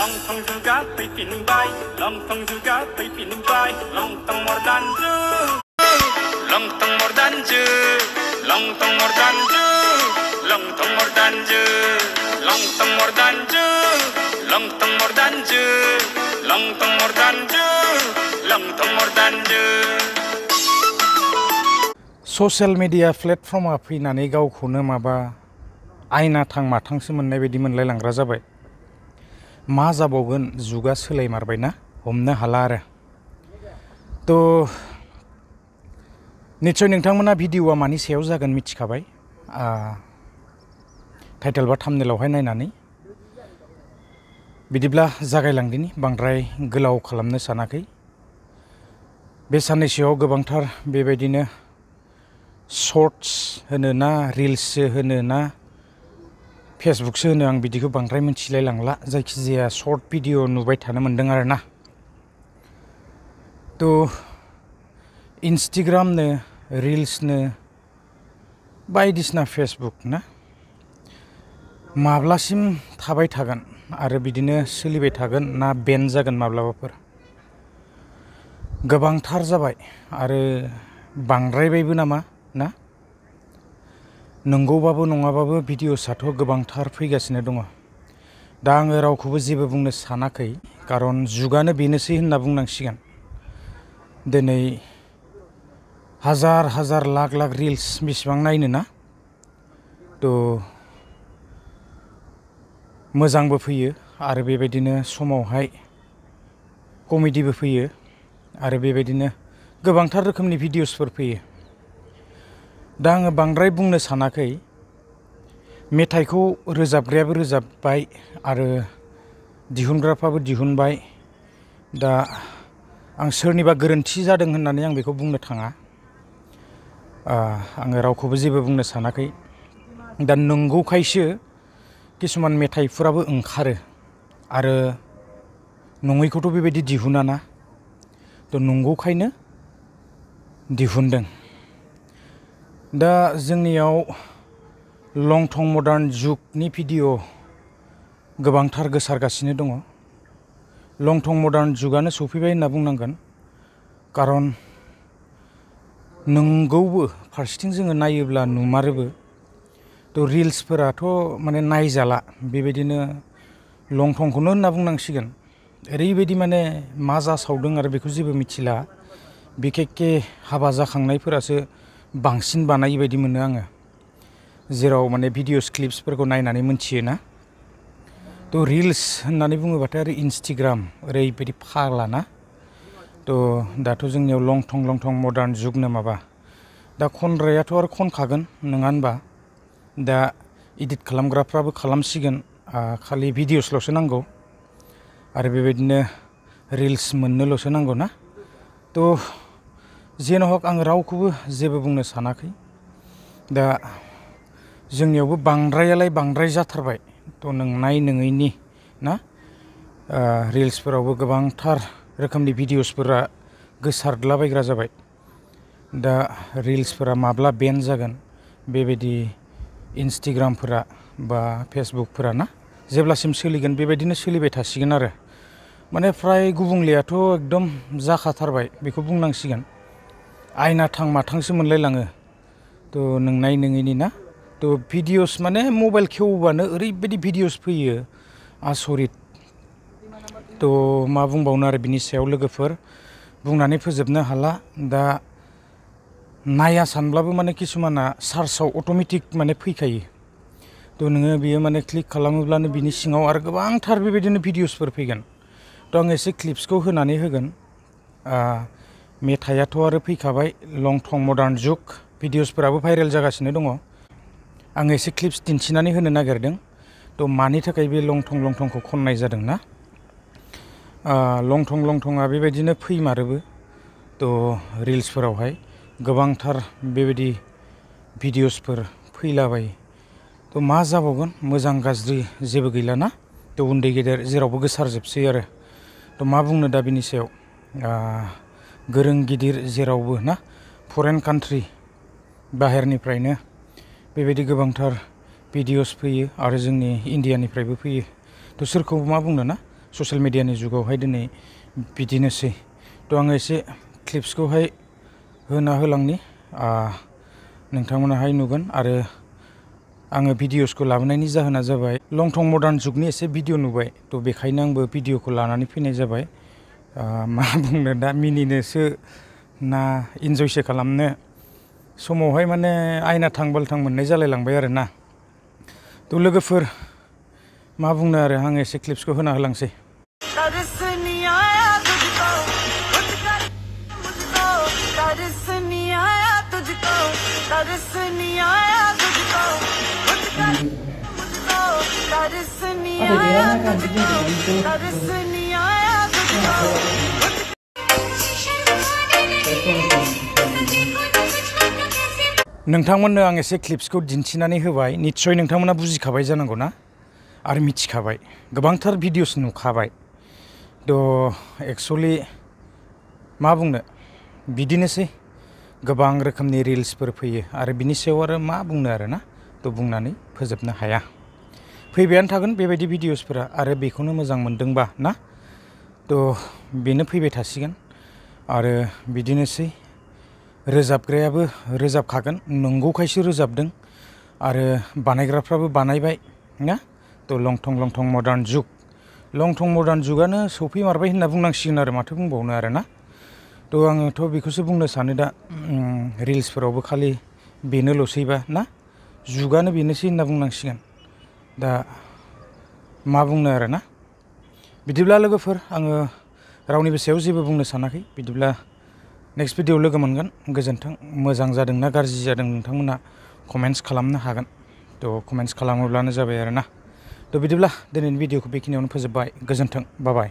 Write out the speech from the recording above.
Lontong juga pipin bay, lontong juga pipin bay, lontong mordanju, lontong mordanju, lontong mordanju, lontong mordanju, lontong mordanju, lontong mordanju, lontong mordanju, lontong mordanju. Social media प्लेटफर्मा फैनानै गावखौनो माबा आयना थां माथांसो मोननाय बायदि मोनलायलांग्रा जाबाय। मा जाबावगोन जुगा सोलायमारबायना हमनो हाला आरो। तो निश्चय नोंथांमोना भिडिअआ मानि सायाव जागोन मिथिखाबाय टाइटेल बा थाम्बनेलावहाय नायनानै। बिदिब्ला जागायलांदिनि बांद्राय गोलाव खालामनो सानाखै। बे साननैसोआव गोबांथार बेबायदिनो शर्ट्स होनो ना रिल्ससो होनो ना फेसबुकसो होनो आं बिदिखौ बांद्राय मिथिलाय लांला। जायखिजाया शर्ट भिडिअ नुबाय थानो मोन्दों आरो ना। तो इन्स्टाग्रामनो रिल्सनो बायदिसिना फेसबुक ना माब्लासिम थाबाय थागोन आरो बिदिनो सोलिबाय थागोन ना बेन जागोन माब्लाबाफोर। गोबांथार जाबाय आरो बांद्रायबायबो नामा ना। नंगौबाबो नङाबाबो भिडिअसआथ' गोबांथार फैगासिनो दङ। दा आङो रावखौबो जेबो बुंनो सानाखै खारन जुगानो बेनोसै होनना बुंनांसिगोन। दिनै हाजार हाजार लाख लाख रिल्स बेसेबां नायनो ना। तो मोजांबो फैयो आरो बेबायदिनो समावहाय कमेडिबो फैयो आरो बेबायदिनो गोबांथार रोखोमनि भिडिअसफोर फैयो। दा आङो बांद्राय बुंनो सानाखै। मेथाइखौ रोजाबग्रायाबो रोजाबबाय आरो दिहुनग्राफ्राबो दिहुनबाय। दा आं सोरनिबा गोरोन्थि जादों होननानै आं बेखौ बुंनो थाङा। आङो रावखौबो जेबो बुंनो सानाखै। दा नंगौखायसो किसुमान मेथाइफोराबो ओंखारो आरो नङैखौथ' बेबायदि दिहुनाना। तो नंगौखायनो दिहुनदों। दा जोंनियाव लंथं मडार्न जुगनि भिडिअ गोबांथार गोसारगासिनो दङ। लंथं मडार्न जुगानो सफैबाय होनना बुंनांगोन। खारन नंगौबो फारसेथिं जोङो नायोब्ला नुमारोबो। तो रिल्सफोराथ' माने नायजाला बेबायदिनो लंथंखौनो होनना बुंनांसिगोन। ओरैबायदि माने मा जासावदों आरो बेखौ जेबो मिथिला। बिखेकखे हाबा जाखांनायफोरासो बांसिन बानायो बायदि मोनो आङो। जेराव माने भिडिअस क्लिप्सफोरखौ नायनानै मोनथियोना। तो रिल्स होननानै बुङोबाथाय आरो इन्स्टाग्राम ओरैबायदि फाग्लाना। तो दाथ' जोंनियाव लंथं मडार्न जुगनो माबा। दा खनग्रायाथ' आरो खनखागोन नङा होनबा। दा इडिट खालामग्राफ्राबो खालामसिगोन। खालि भिडिअसल'सो नांगौ आरो बेबायदिनो रिल्स मोननोल'सो नांगौ ना। तो जेन' हक आं रावखौबो जेबो बुंनो सानाखै। दा जोंनियावबो बांद्रायालाय बांद्राय जाथारबाय। तो नंनाय नङैनि ना रिल्सफोरावबो गोबांथार रोखोमनि भिडिअसफोरा गोसारद्लाबायग्रा जाबाय। दा रिल्सफोरा माब्ला बेन जागोन बेबायदि इन्स्टाग्रामफोरा बा फेसबुकफोरा ना जेब्लासिम सोलिगोन बेबायदिनो सोलिबाय थासिगोन आरो। माने फ्राय गुबुंलेयाथ' एकदम जाखाथारबाय बेखौ बुंनांसिगोन। आयना थां माथांसो मोनलायलाङो। तो नंनाय नङैनि ना। तो भिडिअस माने मबाइल खेवबानो ओरैबायदि भिडिअस फैयो आसरित। तो मा बुंबावनो आरो बिनि सायाव लोगोफोर बुंनानै फोजोबनो हाला। दा नाया सानब्लाबो माने किसुमाना सार्चआव अट'मेटिक माने फैखायो। तो नोङो बियो माने क्लिक खालामोब्लानो बिनि सिङाव आरो गोबांथार बेबायदिनो भिडिअसफोर फैगोन। तो आं एसे क्लिप्सखौ होनानै होगोन। मेथाइयाथ' आरो फैखाबाय लंथं मडार्न जुग भिडिअसफोराबो भाइरेल जागासिनो दङ। आं एसे क्लिप्स दिन्थिनानै होनो नागिरदों। तो मानि थाखाय बे लंथंखौ खननाय जादों ना। लंथंआ बेबायदिनो फैमारोबो। तो रिल्सफोरावहाय गोबांथार बेबायदि भिडिअसफोर फैलाबायो। तो मा जाबावगोन मोजां गाज्रि जेबो गैलाना। तो उन्दै गेदेर जेरावबो गोसारजोबसै आरो। तो मा बुंनो दा बिनि सायाव गोरों गिदिर जेरावबो ना फरेन कान्ट्रि बाहेरनिफ्रायनो बेबायदि गोबांथार भिडिअस फैयो आरो जोंनि इण्डियानिफ्रायबो फैयो। तो सोरखौ मा बुंनो ना ससियेल मिडियानि जुगावहाय दिनै बिदिनोसै। थ' आङो एसे क्लिप्सखौहाय होना होलांनि नोंथांमोनाहाय नुगोन। आरो आङो भिडिअसखौ लाबोनायनि जाहोना जाबाय लं थं मडार्न जुगनि एसे भिडिअ नुबाय, थ' बेखायनो आंबो भिडिअखौ लानानै फैनाय जाबाय। मा बुंनो दा, मिनिनोसो ना इन्जयसो खालामनो समावहाय माने आयना थां मोननाय जालायलांबाय आरो ना। थ' लोगोफोर मा बुंनो आरो, आं एसे क्लिप्सखौ होना होलांसै। नोंथांमोननो आं एसे क्लिप्सखौ दिन्थिनानै होबाय, निस्सय नोंथांमोना बुजिखाबाय जानांगौ ना आरो मिथिखाबाय, गोबांथार भिडिअस नुखाबाय। थ' एक्सुवेलि मा बुंनो, बिदिनोसै गोबां रोखोमनि रिल्सफोर फैयो आरो बिनि सायाव आरो मा बुंनो आरो ना, थ' बुंनानै फोजोबनो हाया। फैबायानो थागोन बेबायदि भिडिअसफोरा, आरो बेखौनो मोजां मोनदोंबा ना, थ' बेनो फैबाय थासिगोन। आरो बिदिनोसै, रोजाबग्रायाबो रोजाबखागोन, नंगौखायसो रोजाबदों आरो बानायग्राफ्राबो बानायबाय ना। थ' लं थं मडार्न जुग, लं थं मडार्न जुगानो सौफैमारबाय होनना बुंनांसिगोन आरो माथो बुंबावनो आरो ना। थ' आङोथ' बेखौसो बुंनो सानो दा, रिल्सफोरावबो खालि बेनोल'सैबा ना, जुगानो बेनोसै होनना बुंनांसिगोन। दा मा बुंनो आरो ना। बिदिब्ला लोगोफोर, आङो रावनिबो सायाव जेबो बुंनो सानाखै। बिदिब्ला नेक्स्ट भिडिअ लोगो मोनगोन। गोजोन्थों। मोजां जादों ना गाज्रि जादों नोंथांमोना कमेन्ट्स खालामनो हागोन। थ' कमेन्ट्स खालामोब्लानो जाबाय आरो ना। थ' बिदिब्ला दिनैनि भिडिअखौ बेखिनियावनो फोजोबबाय। गोजोन्थों। बाय बाय।